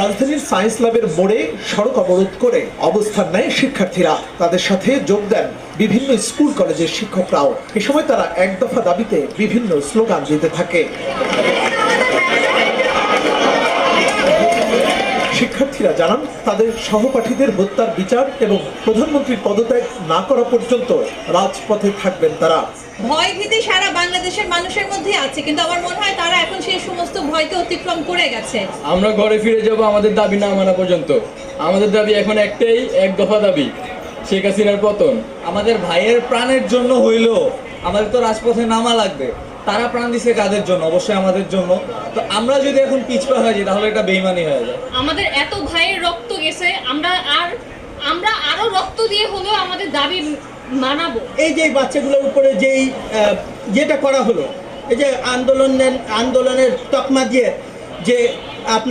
রাজধানীর সায়েন্স ল্যাবের মোড়ে সড়ক অবরোধ করে অবস্থান নেয় শিক্ষার্থীরা। তাদের সাথে যোগ দেন বিভিন্ন স্কুল কলেজের শিক্ষকরাও। এ সময় তারা এক দফা দাবিতে বিভিন্ন স্লোগান দিতে থাকে। শিক্ষার্থীরা জানান, তাদের সহপাঠীদের হত্যার বিচার এবং প্রধানমন্ত্রীর পদত্যাগ না করা পর্যন্ত রাজপথে থাকবেন তারা। ভয় ভীতি সারা বাংলাদেশের মানুষের মধ্যে আছে, কিন্তু আমার মনে হয় তারা এখন সেই সমস্ত ভয়কে অতিক্রম করে গেছে। আমরা ঘরে ফিরে যাব আমাদের দাবি না মানা পর্যন্ত। আমাদের দাবি এখন একটাই, এক দফা দাবি, শেখ হাসিনার পতন। আমাদের ভাইয়ের প্রাণের জন্য হইলেও আমাদের তো রাজপথে নামা লাগবে। তারা প্রাণ দিছে কাদের জন্য? অবশ্যই আমাদের জন্য। তো আমরা যদি এখন পিছপা হয়ে যাই তাহলে এটা বেইমানি হয়ে যায়। আমাদের এত ভাইয়ের রক্ত গেছে, আমরা আরো রক্ত দিয়ে হলেও আমাদের দাবি মানাবো। এই যে বাচ্চাগুলোর উপরে যেটা করা হলো, এই যে আন্দোলনের তকমা দিয়ে যে আপনার